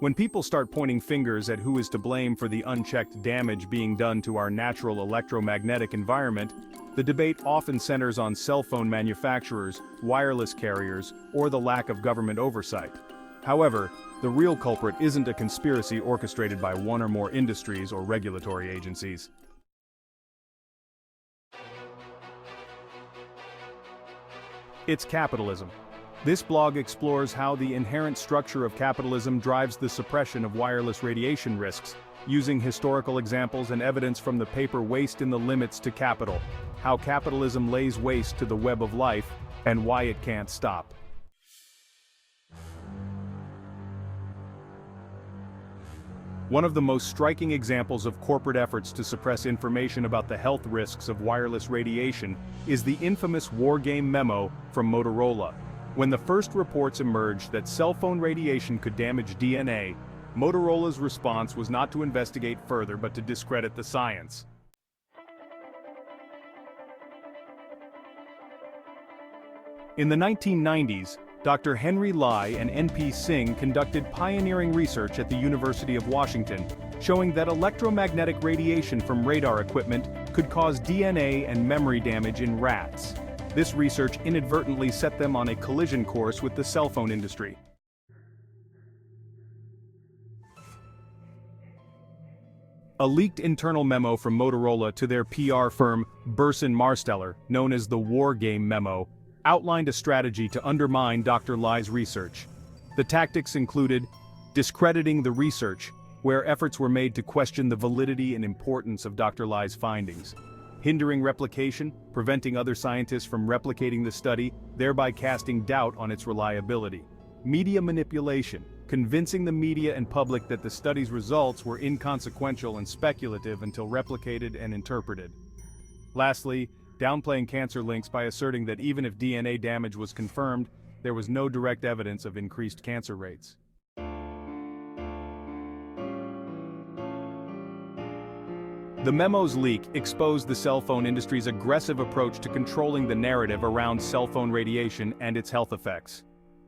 When people start pointing fingers at who is to blame for the unchecked damage being done to our natural electromagnetic environment, the debate often centers on cell phone manufacturers, wireless carriers, or the lack of government oversight. However, the real culprit isn't a conspiracy orchestrated by one or more industries or regulatory agencies. It's capitalism. This blog explores how the inherent structure of capitalism drives the suppression of wireless radiation risks, using historical examples and evidence from the paper Waste in the Limits to Capital, how capitalism lays waste to the web of life, and why it can't stop. One of the most striking examples of corporate efforts to suppress information about the health risks of wireless radiation is the infamous Wargame memo from Motorola. When the first reports emerged that cell phone radiation could damage DNA, Motorola's response was not to investigate further but to discredit the science. In the 1990s, Dr. Henry Lai and N.P. Singh conducted pioneering research at the University of Washington, showing that electromagnetic radiation from radar equipment could cause DNA and memory damage in rats. This research inadvertently set them on a collision course with the cell phone industry. A leaked internal memo from Motorola to their PR firm Burson Marsteller, known as the Wargame memo, outlined a strategy to undermine Dr. Lai's research. The tactics included discrediting the research, where efforts were made to question the validity and importance of Dr. Lai's findings, hindering replication, preventing other scientists from replicating the study, thereby casting doubt on its reliability. Media manipulation, convincing the media and public that the study's results were inconsequential and speculative until replicated and interpreted. Lastly, downplaying cancer links by asserting that even if DNA damage was confirmed, there was no direct evidence of increased cancer rates. The memo's leak exposed the cell phone industry's aggressive approach to controlling the narrative around cell phone radiation and its health effects.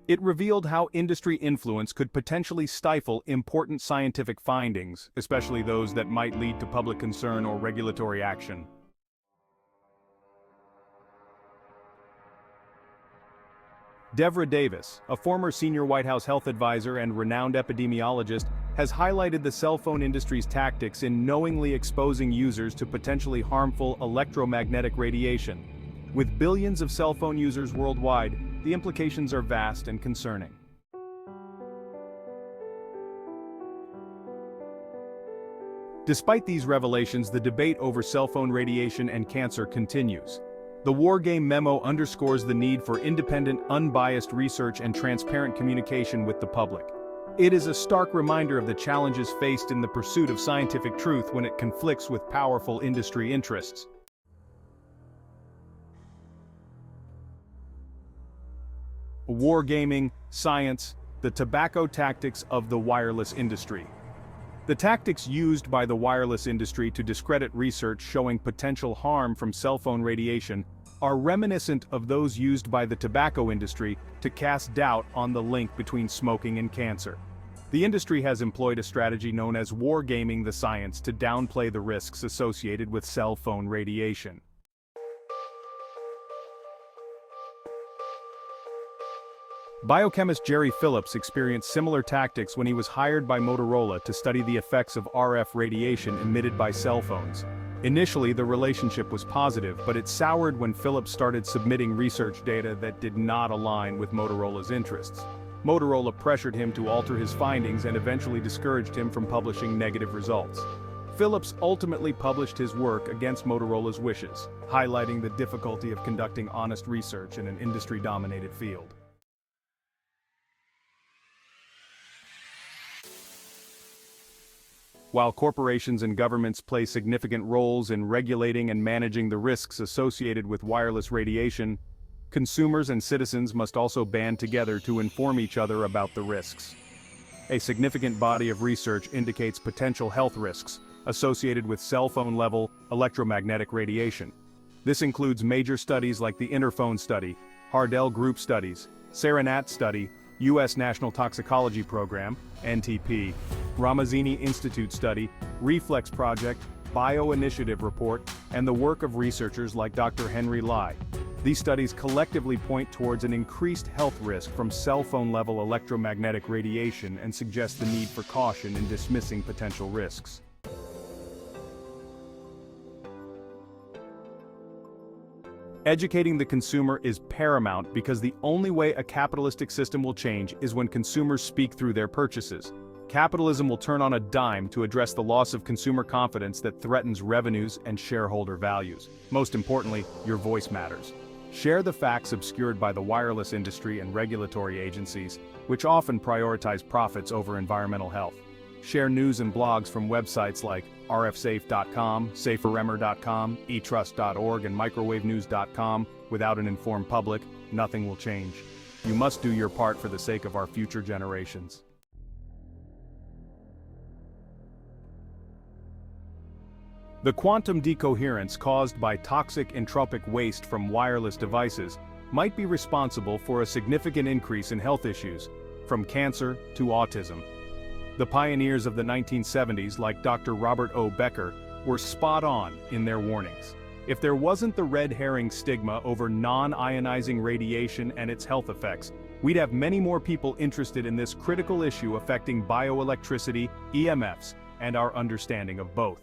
It revealed how industry influence could potentially stifle important scientific findings, especially those that might lead to public concern or regulatory action. Devra Davis, a former senior White House health advisor and renowned epidemiologist, has highlighted the cell phone industry's tactics in knowingly exposing users to potentially harmful electromagnetic radiation. With billions of cell phone users worldwide, the implications are vast and concerning. Despite these revelations, the debate over cell phone radiation and cancer continues. The Wargame memo underscores the need for independent, unbiased research and transparent communication with the public. It is a stark reminder of the challenges faced in the pursuit of scientific truth when it conflicts with powerful industry interests. Wargaming, science, the tobacco tactics of the wireless industry. The tactics used by the wireless industry to discredit research showing potential harm from cell phone radiation are reminiscent of those used by the tobacco industry to cast doubt on the link between smoking and cancer. The industry has employed a strategy known as wargaming the science to downplay the risks associated with cell phone radiation. Biochemist Jerry Phillips experienced similar tactics when he was hired by Motorola to study the effects of RF radiation emitted by cell phones. Initially, the relationship was positive, but it soured when Phillips started submitting research data that did not align with Motorola's interests. Motorola pressured him to alter his findings and eventually discouraged him from publishing negative results. Phillips ultimately published his work against Motorola's wishes, highlighting the difficulty of conducting honest research in an industry-dominated field. While corporations and governments play significant roles in regulating and managing the risks associated with wireless radiation, consumers and citizens must also band together to inform each other about the risks. A significant body of research indicates potential health risks associated with cell phone-level electromagnetic radiation. This includes major studies like the Interphone study, Hardell Group studies, Serenat study, U.S. National Toxicology Program, NTP, Ramazzini Institute Study, Reflex Project, Bio-Initiative Report, and the work of researchers like Dr. Henry Lai. These studies collectively point towards an increased health risk from cell phone-level electromagnetic radiation and suggest the need for caution in dismissing potential risks. Educating the consumer is paramount because the only way a capitalistic system will change is when consumers speak through their purchases. Capitalism will turn on a dime to address the loss of consumer confidence that threatens revenues and shareholder values. Most importantly, your voice matters. Share the facts obscured by the wireless industry and regulatory agencies, which often prioritize profits over environmental health. Share news and blogs from websites like rfsafe.com, saferemmer.com, etrust.org, and microwavenews.com. Without an informed public, nothing will change. You must do your part for the sake of our future generations. The quantum decoherence caused by toxic entropic waste from wireless devices might be responsible for a significant increase in health issues, from cancer to autism. The pioneers of the 1970s, like Dr. Robert O. Becker, were spot on in their warnings. If there wasn't the red herring stigma over non-ionizing radiation and its health effects, we'd have many more people interested in this critical issue affecting bioelectricity, EMFs, and our understanding of both.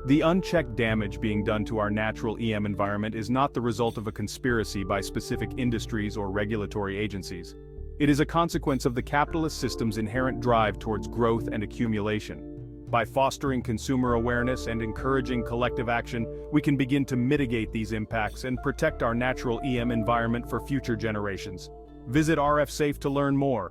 The unchecked damage being done to our natural EM environment is not the result of a conspiracy by specific industries or regulatory agencies. It is a consequence of the capitalist system's inherent drive towards growth and accumulation. By fostering consumer awareness and encouraging collective action, we can begin to mitigate these impacts and protect our natural EM environment for future generations. Visit RF Safe to learn more.